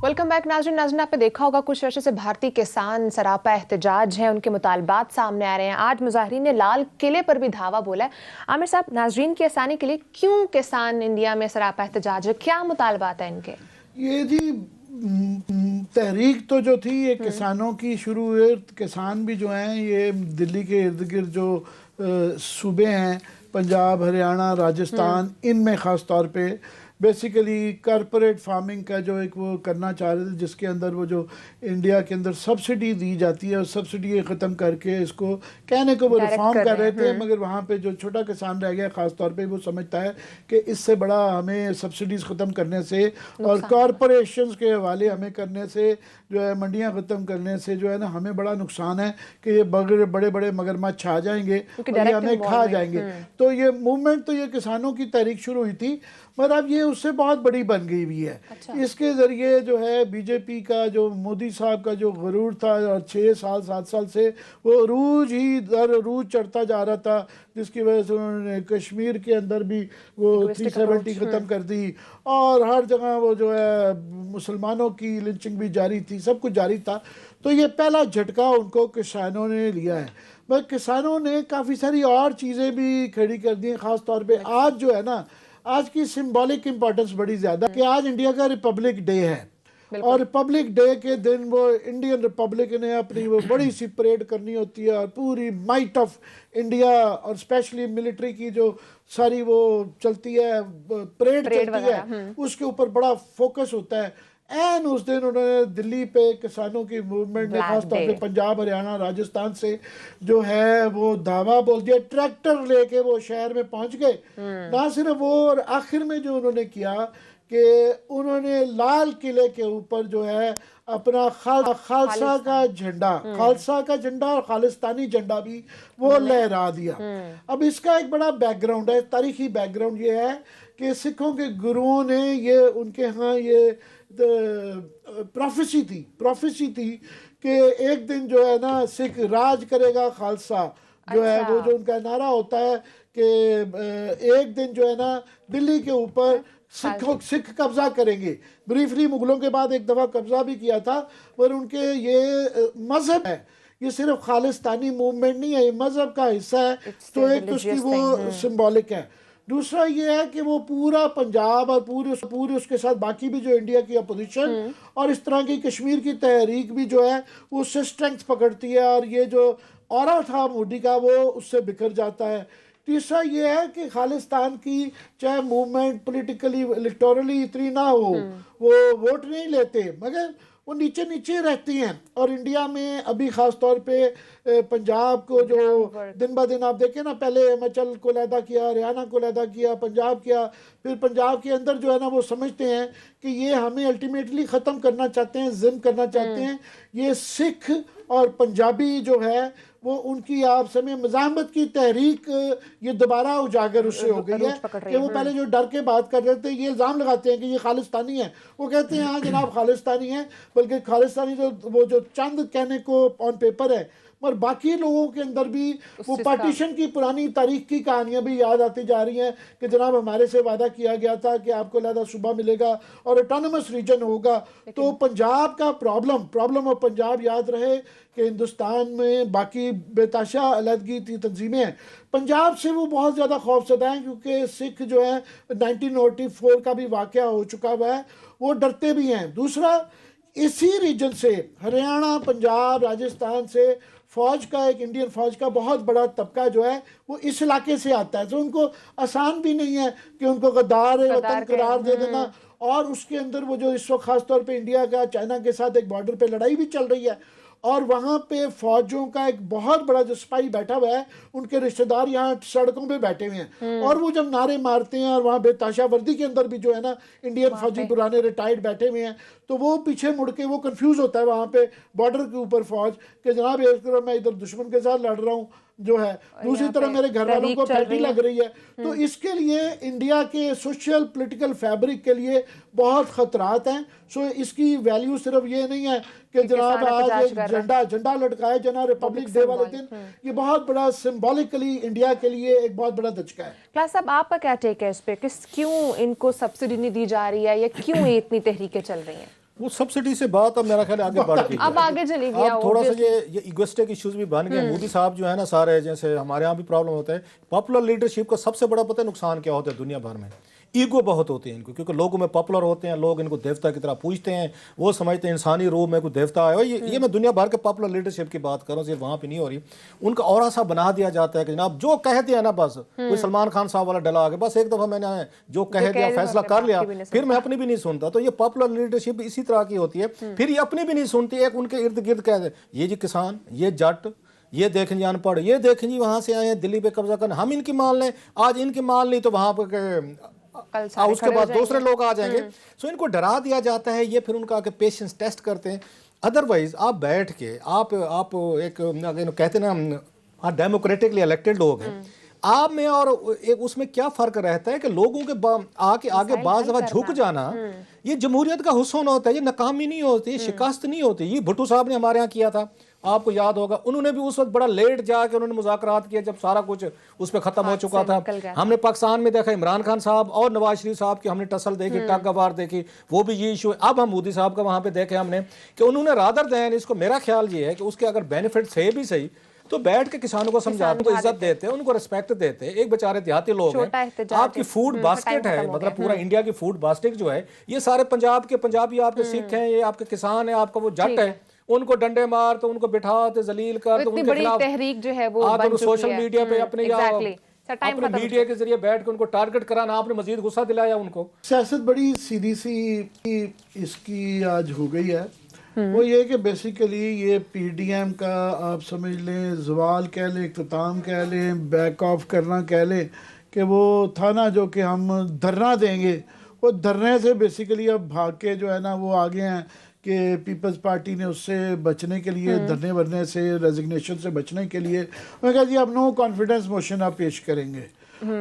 Welcome back नाज़रीन। आपने देखा होगा कुछ वर्षों से भारतीय किसान सरापा एहतजाज है, उनके मुतालबात सामने आ रहे हैं। आज मुजाहिरीन ने लाल किले पर भी धावा बोला है। आमिर साहब, नाज़रीन की आसानी के लिए क्यों किसान इंडिया में सरापा एहतजाज है, क्या मुतालबात है इनके? ये जी तहरीक तो जो थी ये किसानों की शुरू हुई। किसान भी जो हैं ये दिल्ली के इर्द गिर्द जो सूबे हैं, पंजाब, हरियाणा, राजस्थान, इनमें ख़ास तौर पे बेसिकली कॉरपोरेट फार्मिंग का जो एक वो करना चाह रहे थे, जिसके अंदर वो जो इंडिया के अंदर सब्सिडी दी जाती है और सब्सिडी ख़त्म करके इसको कहने को वो रिफॉर्म कर रहे थे। मगर वहाँ पे जो छोटा किसान रह गया ख़ास तौर पे वो समझता है कि इससे बड़ा हमें सब्सिडीज़ ख़त्म करने से और कॉरपोरेशंस के हवाले हमें करने से, जो है मंडियाँ ख़त्म करने से जो है ना, हमें बड़ा नुकसान है कि ये बड़े बड़े मगरमच्छ आ जाएंगे और ये हमें खा जाएंगे। तो ये मूवमेंट, तो ये किसानों की तहरीक शुरू हुई थी, मगर अब ये उससे बहुत बड़ी बन गई हुई है। इसके ज़रिए जो है बीजेपी का, जो मोदी साहब का जो गरूर था और 6 साल 7 साल से वो रूज ही दर रूज चढ़ता जा रहा था, जिसकी वजह से उन्होंने कश्मीर के अंदर भी वो 370 ख़त्म कर दी और हर जगह वो जो है मुसलमानों की लिंचिंग भी जारी थी, सब कुछ जारी था। तो ये पहला झटका उनको किसानों ने लिया है। मगर किसानों ने काफ़ी सारी और चीज़ें भी खड़ी कर दी हैं। ख़ास तौर पे आज जो है ना, आज की सिंबॉलिक इम्पोर्टेंस बड़ी ज़्यादा कि आज इंडिया का रिपब्लिक डे है और रिपब्लिक डे के दिन वो इंडियन रिपब्लिक ने अपनी वो बड़ी सी परेड करनी होती है और पूरी माइट ऑफ इंडिया और स्पेशली मिलिट्री की जो सारी वो चलती है, परेड चलती है, उसके ऊपर बड़ा फोकस होता है। एंड उस दिन उन्होंने दिल्ली पे किसानों की मूवमेंट ने खासतौर पे पंजाब, हरियाणा, राजस्थान से जो है वो धावा बोल दिया, ट्रैक्टर लेके वो शहर में पहुंच गए। ना सिर्फ वो, और आखिर में जो उन्होंने किया कि उन्होंने लाल किले के ऊपर जो है अपना खालसा का झंडा, खालसा का झंडा और खालिस्तानी झंडा भी वो लहरा दिया। अब इसका एक बड़ा बैकग्राउंड है, तारीखी बैकग्राउंड ये है कि सिखों के गुरुओं ने ये, उनके यहाँ ये प्रोफेसी थी कि एक दिन जो है ना सिख राज करेगा, खालसा जो है वो जो उनका नारा होता है कि एक दिन जो है ना दिल्ली के ऊपर सिख कब्जा करेंगे। ब्रीफली मुगलों के बाद एक दफ़ा कब्जा भी किया था, पर उनके ये मजहब है, ये सिर्फ खालिस्तानी मूवमेंट नहीं है, ये मजहब का हिस्सा है। तो एक तो उसकी वो सिंबॉलिक है। दूसरा ये है कि वो पूरा पंजाब और पूरे उसके साथ बाकी भी जो इंडिया की अपोजिशन और इस तरह की कश्मीर की तहरीक भी जो है वो उससे स्ट्रेंथ पकड़ती है और ये जो ऑरा था मोदी का वो उससे बिखर जाता है। तीसरा ये है कि खालिस्तान की चाहे मूवमेंट पोलिटिकली इलेक्टोरली इतनी ना हो, वो वोट नहीं लेते मगर वो नीचे नीचे रहती हैं। और इंडिया में अभी ख़ास तौर पे पंजाब को जो दिन ब दिन आप देखें ना, पहले हिमाचल को लैदा किया, हरियाणा को लैदा किया, पंजाब किया, फिर पंजाब के अंदर जो है ना वो समझते हैं कि ये हमें अल्टीमेटली ख़त्म करना चाहते हैं, जिम करना चाहते हैं। ये सिख और पंजाबी जो है वो उनकी आप समय मज़ाहमत की तहरीक ये दोबारा उजागर उससे हो गई है कि वो पहले जो डर के बात कर रहे थे, ये इल्ज़ाम लगाते हैं कि ये खालिस्तानी है। वो कहते हैं हाँ जनाब खालिस्तानी है, बल्कि खालिस्तानी जो वो जो चंद कहने को ऑन पेपर है, और बाकी लोगों के अंदर भी वो पार्टीशन की पुरानी तारीख की कहानियां भी याद आती जा रही हैं कि जनाब हमारे से वादा किया गया था कि आपको लहदा सूबा मिलेगा और ऑटोनमस रीजन होगा। तो पंजाब का प्रॉब्लम ऑफ पंजाब याद रहे कि हिंदुस्तान में बाकी बेताशा अलहदगी थी तंजीमें हैं, पंजाब से वो बहुत ज़्यादा खौफजदा हैं क्योंकि सिख जो है 1984 का भी वाक़या हो चुका हुआ है, वो डरते भी हैं। दूसरा, इसी रीजन से हरियाणा, पंजाब, राजस्थान से फ़ौज का, एक इंडियन फ़ौज का बहुत बड़ा तबका जो है वो इस इलाके से आता है। तो उनको आसान भी नहीं है कि उनको गद्दार वतन करार दे देना। और उसके अंदर वो जो इस वक्त ख़ास तौर पे इंडिया का चाइना के साथ एक बॉर्डर पे लड़ाई भी चल रही है और वहाँ पे फ़ौजों का एक बहुत बड़ा जो सिपाही बैठा हुआ है, उनके रिश्तेदार यहाँ सड़कों पे बैठे हुए हैं और वो जब नारे मारते हैं और वहाँ बेताशा वर्दी के अंदर भी जो है ना इंडियन फौजी पुराने रिटायर्ड बैठे हुए हैं, तो वो पीछे मुड़ के वो कंफ्यूज होता है वहाँ पे बॉर्डर के ऊपर फौज कि जनाब एक तरफ मैं इधर दुश्मन के साथ लड़ रहा हूँ जो है, दूसरी तरफ मेरे घर वालों को फैटी लग रही है। तो इसके लिए इंडिया के सोशल पॉलिटिकल फैब्रिक के लिए बहुत खतरात हैं। सो इसकी वैल्यू सिर्फ ये नहीं है कि जनाब आज एक झंडा लटकाया जना रिपब्लिक डे वाले दिन, ये बहुत बड़ा सिंबॉलिकली इंडिया के लिए एक बहुत बड़ा दचका है। क्लास साहब, आपका क्या टेक है इस पे, क्यों इनको सब्सिडी नहीं दी जा रही है या क्यों ये इतनी तहरीकें चल रही हैं? वो सब्सिडी से बात अब मेरा ख्याल है आगे बढ़ गई अब आगे चली गई अब थोड़ा सा ये इगोइस्टिक इश्यूज भी बन गए। मोदी साहब जो है ना, सारे जैसे हमारे यहाँ भी प्रॉब्लम होता है, पॉपुलर लीडरशिप का सबसे बड़ा पता है नुकसान क्या होता है दुनिया भर में, ईगो बहुत होती है इनको, क्योंकि लोगों में पॉपुलर होते हैं, लोग इनको देवता की तरह पूजते हैं, वो समझते हैं इंसानी रूप में कोई देवता है। ये मैं दुनिया भर के पॉपुलर लीडरशिप की बात कर रहा हूँ, सिर्फ वहाँ पे नहीं हो रही। उनका और सा बना दिया जाता है कि जनाब जो कह दिया ना, बस कोई सलमान खान साहब वाला डला आगे, बस एक दफा मैंने जो कह दिया फैसला कर लिया, फिर मैं अपनी भी नहीं सुनता। तो ये पॉपुलर लीडरशिप इसी तरह की होती है, फिर ये अपनी भी नहीं सुनती, एक उनके इर्द गिर्द कह दे, ये जी किसान, ये जट, ये देखें जी अनपढ़, ये देखें जी वहां से आए हैं दिल्ली पे कब्जा करने, हम इनकी मान लें, आज इनकी मान ली तो वहां पर उसके बाद दूसरे लोग आ जाएंगे। सो इनको डरा दिया जाता है, ये फिर उनका पेशेंस टेस्ट करते हैं। अदरवाइज आप बैठ के आप एक कहते हैं ना, डेमोक्रेटिकली इलेक्टेड लोग हैं, आप में और एक उसमें क्या फर्क रहता है कि लोगों के आगे बाज दफा झुक जाना, ये जमहूरियत का हुस्न होता है, ये नाकामी नहीं होती, ये शिकस्त नहीं होती। ये भुट्टो साहब ने हमारे यहाँ किया था, आपको याद होगा, उन्होंने भी उस वक्त बड़ा लेट जाके उन्होंने मुज़ाकरात किया जब सारा कुछ उस पर खत्म हो चुका था। हमने पाकिस्तान में देखा इमरान खान साहब और नवाज शरीफ साहब की हमने टसल देखी, टग वार देखी, वो भी ये इशू है। अब हम मोदी साहब का वहां पे देखे हमने कि उन्होंने रादर देन इसको, मेरा ख्याल ये है कि उसके अगर बेनिफिट थे भी सही तो बैठ के किसानों को समझाते, उनको इज्जत देते, उनको रिस्पेक्ट देते। एक बेचारे देहाती लोग हैं, आपकी फूड बास्केट है, मतलब पूरा इंडिया की फूड बास्केट जो है, ये सारे पंजाबी आपके सिख हैं, ये आपके किसान है, आपका वो जट है, उनको डंडे मार तो उनको बिठाते जलील कर, तो उनके खिलाफ तहरीक जो है वो आप सोशल मीडिया पे अपने अपने मीडिया के जरिए बैठ के उनको टारगेट कराना, आपने मजीद गुस्सा दिलाया उनको। सियासत बड़ी सीधी सी इसकी आज हो गई है। वो ये कि बेसिकली ये पीडीएम का आप समझ लें, जवाल कह लें, इख्तिताम कह लें, बैक ऑफ करना कह लें, कि वो था ना जो कि हम धरना देंगे, वो धरने से बेसिकली अब भाग के जो है ना वो आगे हैं कि पीपल्स पार्टी ने उससे बचने के लिए, धरने वरने से, रेजिग्नेशन से बचने के लिए उन्होंने कहा जी अब नो कॉन्फिडेंस मोशन आप पेश करेंगे।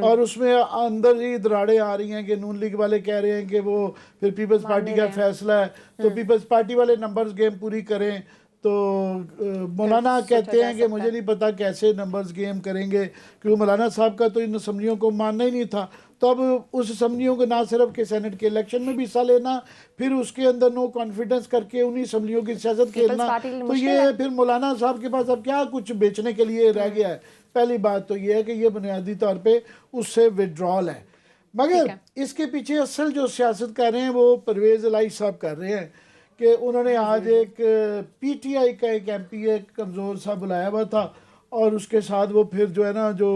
और उसमें अंदर ही दराड़े आ रही हैं कि नून लीग वाले कह रहे हैं कि वो फिर पीपल्स पार्टी का फैसला है, तो पीपल्स पार्टी वाले नंबर्स गेम पूरी करें। तो मौलाना कहते हैं कि मुझे नहीं पता कैसे नंबर्स गेम करेंगे, क्योंकि मौलाना साहब का तो इन असम्बलियों को मानना ही नहीं था। तो अब उस असम्बलियों को ना सिर्फ के सेनेट के इलेक्शन में भी हिस्सा लेना, फिर उसके अंदर नो कॉन्फिडेंस करके उन्हीं असम्बलियों की सियासत खेलना, तो ये फिर मौलाना साहब के पास अब क्या कुछ बेचने के लिए रह गया है। पहली बात तो ये है कि ये बुनियादी तौर पे उससे विड्रॉल है, मगर इसके पीछे असल जो सियासत कर रहे हैं वो परवेज़ इलाही साहब कर रहे हैं कि उन्होंने आज एक पीटीआई का एक एमपी एक कमज़ोर सा बुलाया हुआ था, और उसके साथ वो फिर जो है ना जो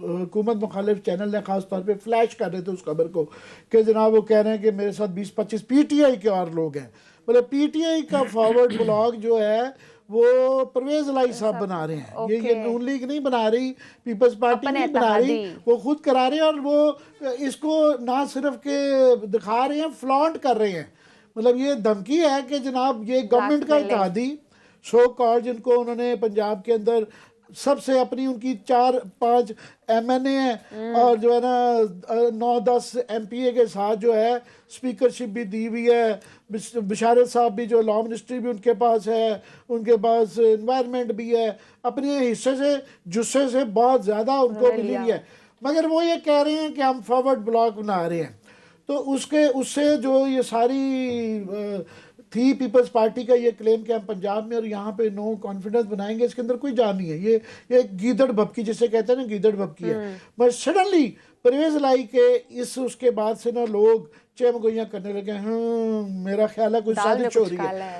हुकूमत मुखालिफ चैनल ने ख़ास तौर पे फ्लैश कर रहे थे उस खबर को कि जनाब वो कह रहे हैं कि मेरे साथ 20-25 पीटीआई के और लोग हैं। मतलब पीटीआई का फॉरवर्ड ब्लॉग जो है वो परवेज़ इलाही साहब बना रहे हैं। ये नून लीग नहीं बना रही, पीपल्स पार्टी नहीं बना रही, वो खुद करा रहे हैं। और वो इसको ना सिर्फ के दिखा रहे हैं, फ्लॉन्ट कर रहे हैं। मतलब ये धमकी है कि जनाब ये गवर्नमेंट का इत्तेहादी सो कॉल, जिनको उन्होंने पंजाब के अंदर सबसे अपनी उनकी 4-5 एमएनए हैं और जो है ना 9-10 एमपीए के साथ जो है स्पीकरशिप भी दी हुई है। बिशारत साहब भी जो लॉ मिनिस्ट्री भी उनके पास है, उनके पास एनवायरनमेंट भी है, अपने हिस्से से जुस्से से बहुत ज़्यादा उनको मिली हुई है। मगर वो ये कह रहे हैं कि हम फॉरवर्ड ब्लॉक बना रहे हैं। तो उससे जो ये सारी थी पीपल्स पार्टी का ये क्लेम कि हम पंजाब में और यहाँ पे नो कॉन्फिडेंस बनाएंगे, इसके अंदर कोई जान नहीं है। ये गीदड़ भपकी जिसे कहते हैं ना, गीदड़ भपकी है। बट सडनली परवेज़ इलाही के उसके बाद से ना लोग चेमगोइयाँ करने लगे, मेरा ख्याल है कुछ साजिश हो रही है।